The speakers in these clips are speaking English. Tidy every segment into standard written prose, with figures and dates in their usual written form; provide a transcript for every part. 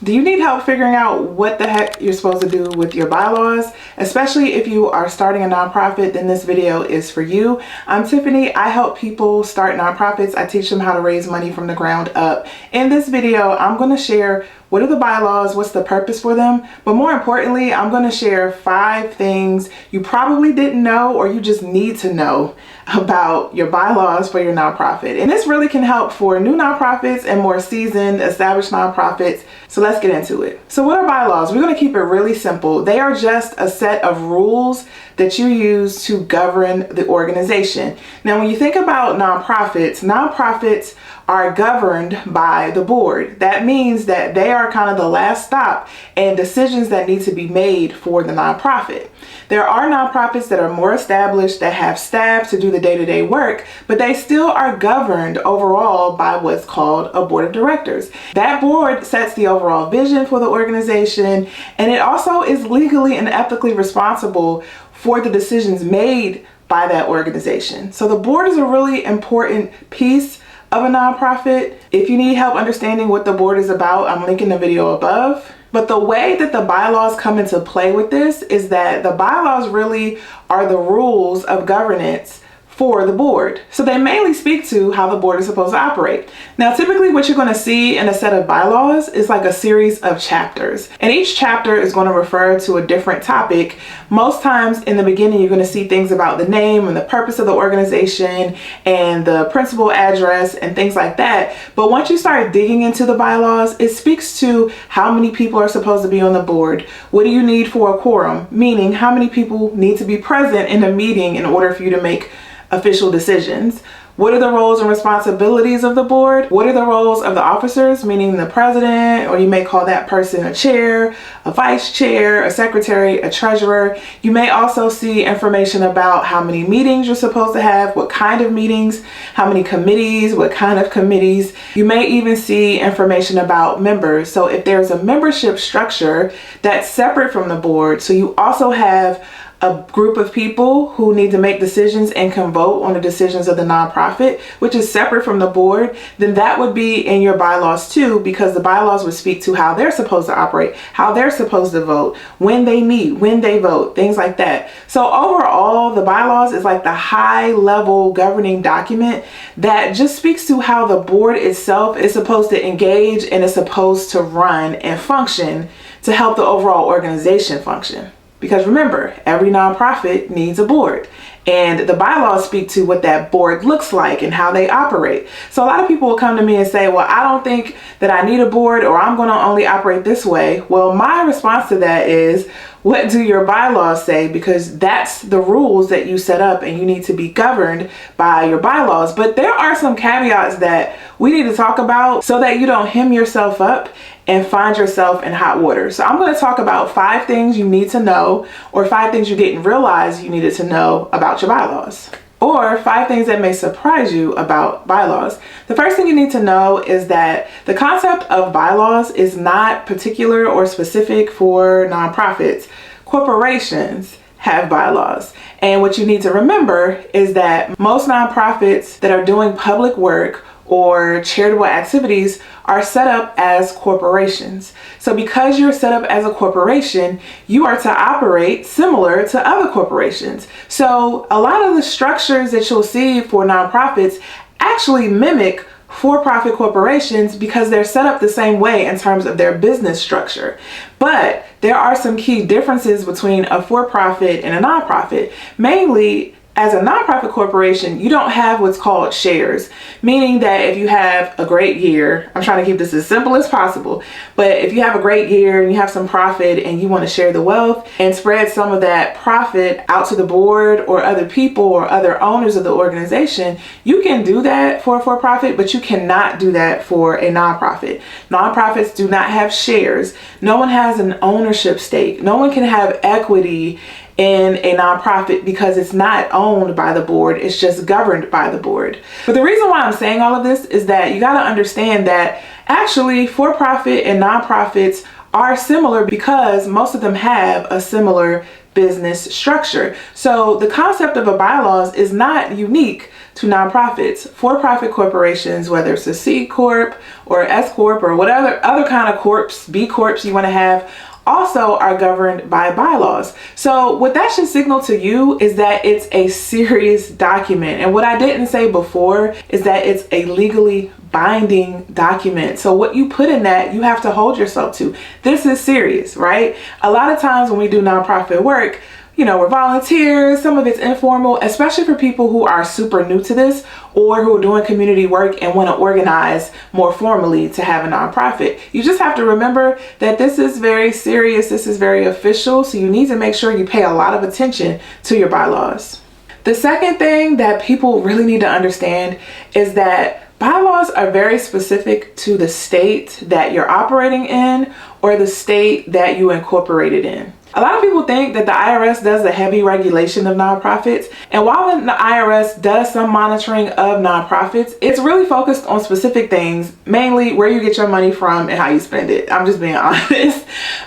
Do you need help figuring out what the heck you're supposed to do with your bylaws? Especially if you are starting a nonprofit, then this video is for you. I'm Tiffany. I help people start nonprofits. I teach them how to raise money from the ground up. In this video, I'm going to share what are the bylaws, what's the purpose for them, but more importantly, I'm going to share 5 things you probably didn't know or you just need to know about your bylaws for your nonprofit. And this really can help for new nonprofits and more seasoned, established nonprofits. So let's get into it. So what are bylaws? We're going to keep it really simple. They are just a set of rules that you use to govern the organization. Now, when you think about nonprofits are governed by the board. That means that they are kind of the last stop and decisions that need to be made for the nonprofit. There are nonprofits that are more established that have staff to do the day-to-day work, but they still are governed overall by what's called a board of directors. That board sets the overall vision for the organization, and it also is legally and ethically responsible for the decisions made by that organization. So the board is a really important piece of a nonprofit. If you need help understanding what the board is about, I'm linking the video above. But the way that the bylaws come into play with this is that the bylaws really are the rules of governance for the board. So they mainly speak to how the board is supposed to operate. Now, typically what you're going to see in a set of bylaws is like a series of chapters. And each chapter is going to refer to a different topic. Most times in the beginning, you're going to see things about the name and the purpose of the organization and the principal address and things like that. But once you start digging into the bylaws, it speaks to how many people are supposed to be on the board. What do you need for a quorum? Meaning how many people need to be present in a meeting in order for you to make official decisions. What are the roles and responsibilities of the board? What are the roles of the officers, meaning the president, or you may call that person a chair, a vice chair, a secretary, a treasurer. You may also see information about how many meetings you're supposed to have, what kind of meetings, how many committees, what kind of committees. You may even see information about members. So if there's a membership structure that's separate from the board, so you also have a group of people who need to make decisions and can vote on the decisions of the nonprofit, which is separate from the board, then that would be in your bylaws too, because the bylaws would speak to how they're supposed to operate, how they're supposed to vote, when they meet, when they vote, things like that. So overall, the bylaws is like the high level governing document that just speaks to how the board itself is supposed to engage and is supposed to run and function to help the overall organization function. Because remember, every nonprofit needs a board, and the bylaws speak to what that board looks like and how they operate. So a lot of people will come to me and say, well, I don't think that I need a board, or I'm going to only operate this way. Well, my response to that is, what do your bylaws say? Because that's the rules that you set up and you need to be governed by your bylaws. But there are some caveats that we need to talk about so that you don't hem yourself up and find yourself in hot water. So I'm going to talk about 5 things you need to know, or 5 things you didn't realize you needed to know about your bylaws, or 5 things that may surprise you about bylaws. The first thing you need to know is that the concept of bylaws is not particular or specific for nonprofits. Corporations have bylaws. And what you need to remember is that most nonprofits that are doing public work or charitable activities are set up as corporations. So because you're set up as a corporation, you are to operate similar to other corporations. So a lot of the structures that you'll see for nonprofits actually mimic for-profit corporations because they're set up the same way in terms of their business structure. But there are some key differences between a for-profit and a nonprofit. Mainly, as a nonprofit corporation, you don't have what's called shares, meaning that if you have a great year, I'm trying to keep this as simple as possible, but if you have a great year and you have some profit and you want to share the wealth and spread some of that profit out to the board or other people or other owners of the organization, you can do that for a for-profit, but you cannot do that for a nonprofit. Nonprofits do not have shares. No one has an ownership stake. No one can have equity in a nonprofit because it's not owned by the board, it's just governed by the board. But the reason why I'm saying all of this is that you got to understand that actually for-profit and nonprofits are similar because most of them have a similar business structure. So the concept of a bylaws is not unique to nonprofits. For-profit corporations, whether it's a C Corp or S Corp or whatever other kind of corps, B Corps you want to have, also are governed by bylaws. So what that should signal to you is that it's a serious document. And what I didn't say before is that it's a legally binding document. So what you put in that, you have to hold yourself to. This is serious, right? A lot of times when we do nonprofit work, you know, we're volunteers, some of it's informal, especially for people who are super new to this or who are doing community work and want to organize more formally to have a nonprofit. You just have to remember that this is very serious, this is very official, so you need to make sure you pay a lot of attention to your bylaws. The second thing that people really need to understand is that bylaws are very specific to the state that you're operating in or the state that you incorporated in. A lot of people think that the IRS does the heavy regulation of nonprofits, and while the IRS does some monitoring of nonprofits, it's really focused on specific things, mainly where you get your money from and how you spend it. I'm just being honest.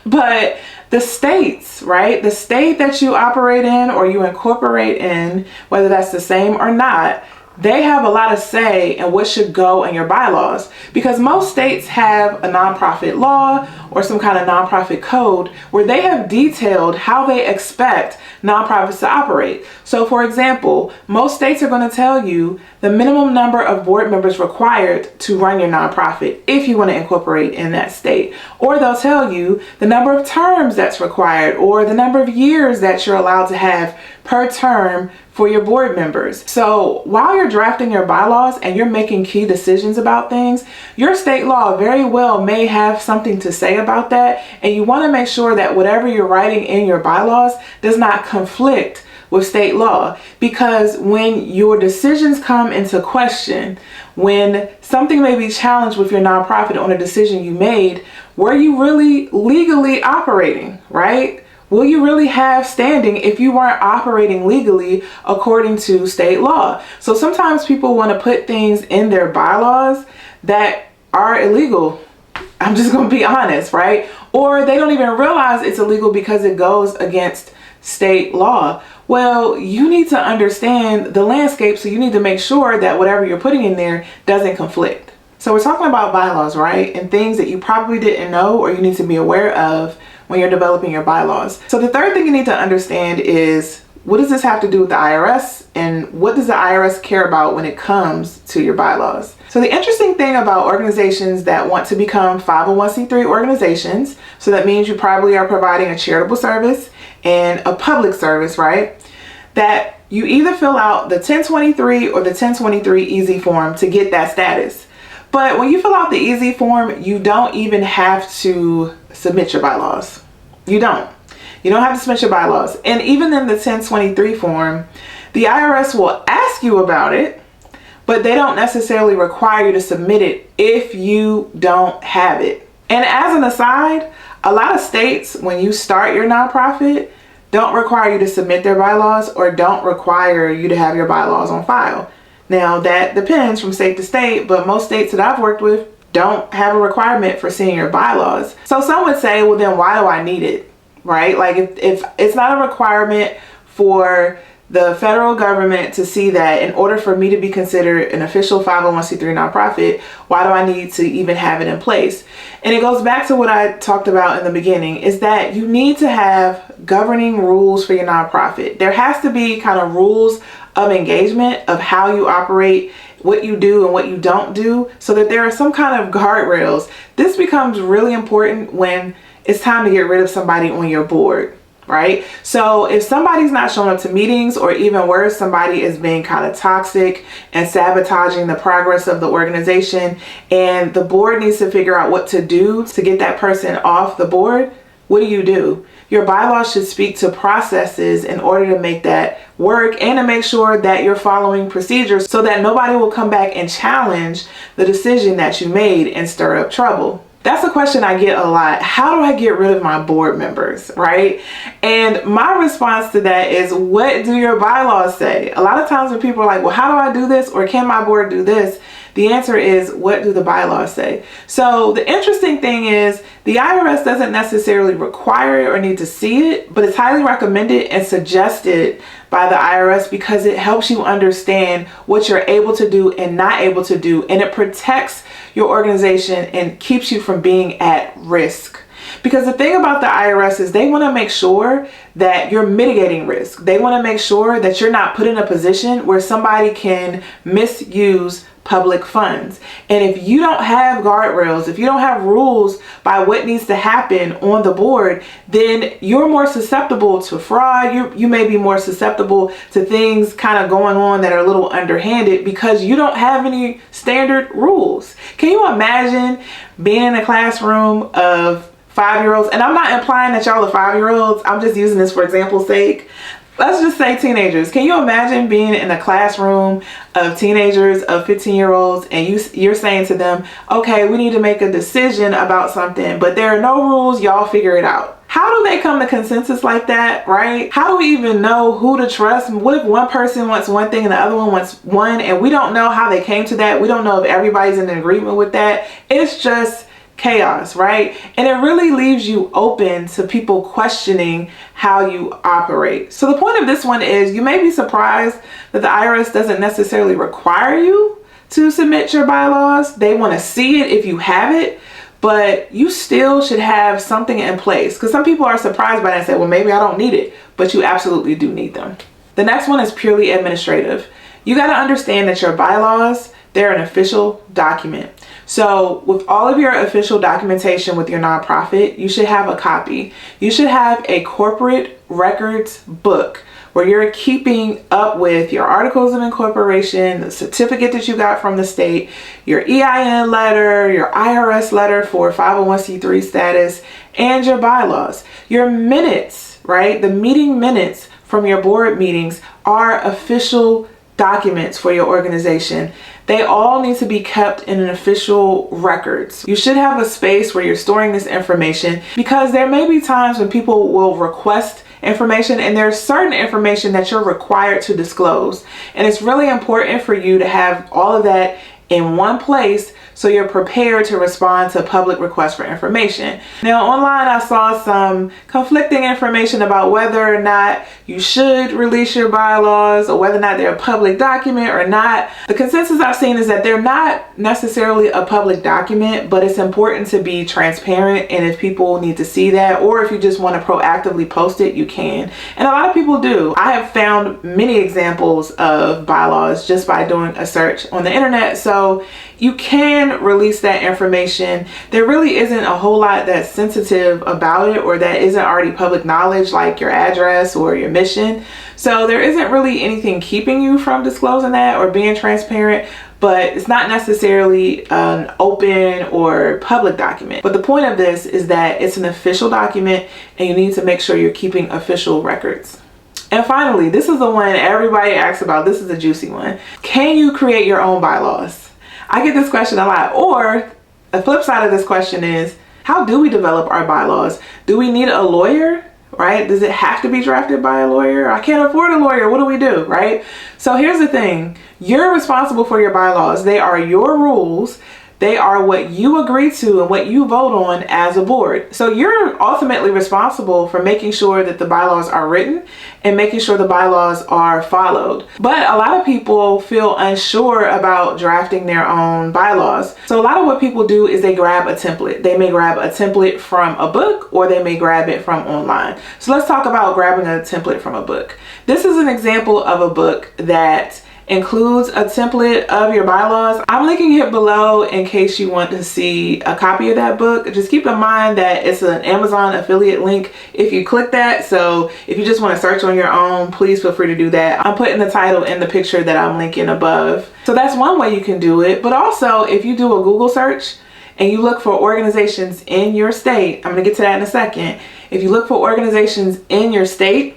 But the states, right? The state that you operate in or you incorporate in, whether that's the same or not, they have a lot of say in what should go in your bylaws, because most states have a nonprofit law or some kind of nonprofit code where they have detailed how they expect nonprofits to operate. So for example, most states are going to tell you the minimum number of board members required to run your nonprofit if you want to incorporate in that state. Or they'll tell you the number of terms that's required or the number of years that you're allowed to have per term for your board members. So while you're drafting your bylaws and you're making key decisions about things, your state law very well may have something to say about that, and you want to make sure that whatever you're writing in your bylaws does not conflict with state law, because when your decisions come into question, when something may be challenged with your nonprofit on a decision you made, were you really legally operating, right? Will you really have standing if you weren't operating legally according to state law? So sometimes people want to put things in their bylaws that are illegal. I'm just going to be honest, right? Or they don't even realize it's illegal because it goes against state law. Well, you need to understand the landscape, so you need to make sure that whatever you're putting in there doesn't conflict. So we're talking about bylaws, right? And things that you probably didn't know or you need to be aware of when you're developing your bylaws. So the third thing you need to understand is, what does this have to do with the IRS, and what does the IRS care about when it comes to your bylaws? So the interesting thing about organizations that want to become 501c3 organizations, so that means you probably are providing a charitable service and a public service, right? That you either fill out the 1023 or the 1023 easy form to get that status. But when you fill out the easy form, you don't even have to submit your bylaws. You don't have to submit your bylaws. And even in the 1023 form, the IRS will ask you about it, but they don't necessarily require you to submit it if you don't have it. And as an aside, a lot of states, when you start your nonprofit, don't require you to submit their bylaws or don't require you to have your bylaws on file. Now, that depends from state to state, but most states that I've worked with don't have a requirement for seeing your bylaws. So some would say, well, then why do I need it, right? Like if it's not a requirement for the federal government to see that in order for me to be considered an official 501c3 nonprofit, why do I need to even have it in place? And it goes back to what I talked about in the beginning, is that you need to have governing rules for your nonprofit. There has to be kind of rules of engagement of how you operate, what you do and what you don't do, so that there are some kind of guardrails. This becomes really important when it's time to get rid of somebody on your board, right? So if somebody's not showing up to meetings, or even worse, somebody is being kind of toxic and sabotaging the progress of the organization, and the board needs to figure out what to do to get that person off the board, what do? Your bylaws should speak to processes in order to make that work and to make sure that you're following procedures so that nobody will come back and challenge the decision that you made and stir up trouble. That's a question I get a lot. How do I get rid of my board members, right? And my response to that is, what do your bylaws say? A lot of times when people are like, well, how do I do this? Or can my board do this? The The answer is, what do the bylaws say? So the interesting thing is the IRS doesn't necessarily require it or need to see it, but it's highly recommended and suggested by the IRS because it helps you understand what you're able to do and not able to do, and it protects your organization and keeps you from being at risk. Because the thing about the IRS is they want to make sure that you're mitigating risk. They want to make sure that you're not put in a position where somebody can misuse public funds. And if you don't have guardrails, if you don't have rules by what needs to happen on the board, then you're more susceptible to fraud. You may be more susceptible to things kind of going on that are a little underhanded because you don't have any standard rules. Can you imagine being in a classroom of 5-year-olds? And I'm not implying that y'all are 5-year-olds. I'm just using this for example's sake. Let's just say teenagers. Can you imagine being in a classroom of teenagers, of 15-year-olds, and you're saying to them, okay, we need to make a decision about something, but there are no rules, y'all figure it out. How do they come to consensus like that, right? How do we even know who to trust? What if one person wants one thing and the other one wants one, and we don't know how they came to that? We don't know if everybody's in agreement with that. It's just chaos, right? And it really leaves you open to people questioning how you operate. So the point of this one is you may be surprised that the IRS doesn't necessarily require you to submit your bylaws. They want to see it if you have it, but you still should have something in place, because some people are surprised by that and say, well, maybe I don't need it, but you absolutely do need them. The next one is purely administrative. You got to understand that your bylaws, they're an official document. So with all of your official documentation with your nonprofit, you should have a copy. You should have a corporate records book where you're keeping up with your articles of incorporation, the certificate that you got from the state, your EIN letter, your IRS letter for 501c3 status, and your bylaws. Your minutes, right? The meeting minutes from your board meetings are official documents for your organization. They all need to be kept in an official records. You should have a space where you're storing this information, because there may be times when people will request information and there's certain information that you're required to disclose. And it's really important for you to have all of that in one place so you're prepared to respond to public requests for information. Now online I saw some conflicting information about whether or not you should release your bylaws or whether or not they're a public document or not. The consensus I've seen is that they're not necessarily a public document, but it's important to be transparent, and if people need to see that, or if you just want to proactively post it, you can. And a lot of people do. I have found many examples of bylaws just by doing a search on the internet. So you can release that information. There really isn't a whole lot that's sensitive about it or that isn't already public knowledge, like your address or your mission. So there isn't really anything keeping you from disclosing that or being transparent, but it's not necessarily an open or public document. But the point of this is that it's an official document and you need to make sure you're keeping official records. And finally, this is the one everybody asks about. This is a juicy one. Can you create your own bylaws? I get this question a lot. Or the flip side of this question is, how do we develop our bylaws? Do we need a lawyer, right? Does it have to be drafted by a lawyer? I can't afford a lawyer. What do we do, right? So here's the thing. You're responsible for your bylaws. They are your rules. They are what you agree to and what you vote on as a board. So you're ultimately responsible for making sure that the bylaws are written and making sure the bylaws are followed. But a lot of people feel unsure about drafting their own bylaws. So a lot of what people do is they grab a template. They may grab a template from a book, or they may grab it from online. So let's talk about grabbing a template from a book. This is an example of a book that includes a template of your bylaws. I'm linking it below in case you want to see a copy of that book. Just keep in mind that it's an Amazon affiliate link if you click that. So if you just want to search on your own, please feel free to do that. I'm putting the title in the picture that I'm linking above. So that's one way you can do it. But also, if you do a Google search and you look for organizations in your state, I'm going to get to that in a second. If you look for organizations in your state,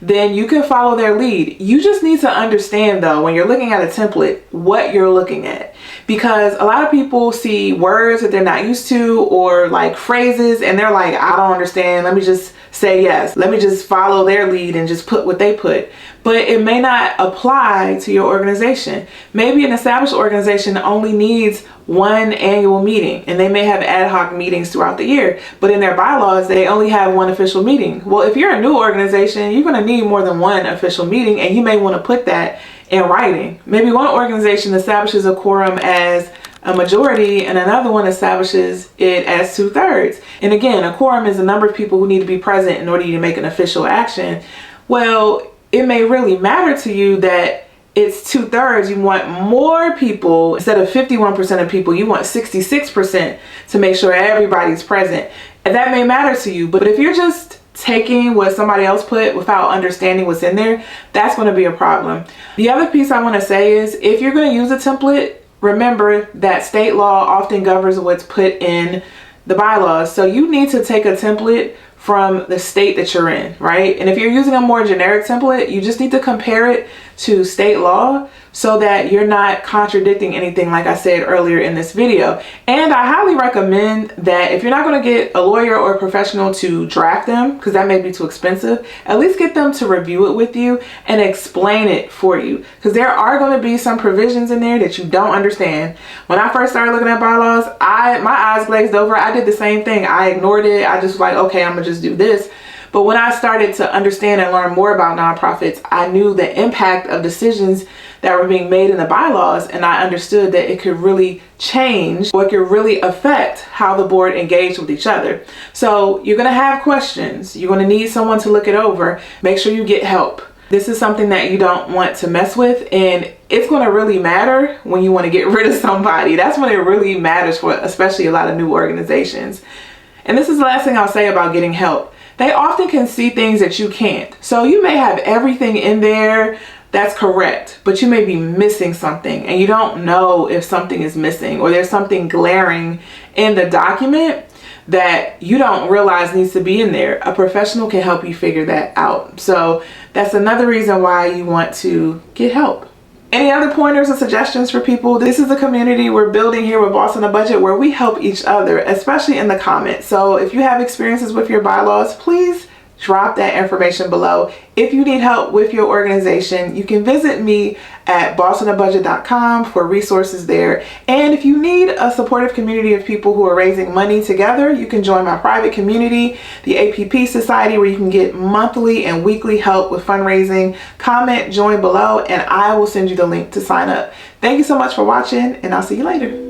then you can follow their lead. You just need to understand though, when you're looking at a template, what you're looking at. Because a lot of people see words that they're not used to, or like phrases, and they're like, I don't understand. Let me just say yes. Let me just follow their lead and just put what they put. But it may not apply to your organization. Maybe an established organization only needs one annual meeting, and they may have ad hoc meetings throughout the year, but in their bylaws they only have one official meeting. Well, if you're a new organization, you're going to need more than one official meeting, and you may want to put that in writing. Maybe one organization establishes a quorum as a majority and another one establishes it as 2/3. And again, a quorum is the number of people who need to be present in order to make an official action. Well, it may really matter to you that it's 2/3. You want more people. Instead of 51% of people, you want 66% to make sure everybody's present. And that may matter to you, but if you're just taking what somebody else put without understanding what's in there, that's going to be a problem. The other piece I want to say is, if you're going to use a template, remember that state law often governs what's put in the bylaws. So you need to take a template from the state that you're in, right? And if you're using a more generic template, you just need to compare it to state law so that you're not contradicting anything, like I said earlier in this video. And I highly recommend that if you're not going to get a lawyer or a professional to draft them, because that may be too expensive, at least get them to review it with you and explain it for you, because there are going to be some provisions in there that you don't understand. When I first started looking at bylaws, my eyes glazed over. I did the same thing. I ignored it. I just was like, okay, I'm gonna just do this. But when I started to understand and learn more about nonprofits, I knew the impact of decisions that were being made in the bylaws, and I understood that it could really change, or it could really affect how the board engaged with each other. So you're going to have questions. You're going to need someone to look it over. Make sure you get help. This is something that you don't want to mess with, and it's going to really matter when you want to get rid of somebody. That's when it really matters for especially a lot of new organizations. And this is the last thing I'll say about getting help. They often can see things that you can't. So you may have everything in there that's correct, but you may be missing something, and you don't know if something is missing, or there's something glaring in the document that you don't realize needs to be in there. A professional can help you figure that out. So that's another reason why you want to get help. Any other pointers or suggestions for people? This is a community we're building here with Boss on a Budget, where we help each other, especially in the comments. So if you have experiences with your bylaws, please drop that information below. If you need help with your organization, you can visit me at bossonabudget.com for resources there. And if you need a supportive community of people who are raising money together, you can join my private community, the APP Society, where you can get monthly and weekly help with fundraising. Comment, join below, and I will send you the link to sign up. Thank you so much for watching, and I'll see you later.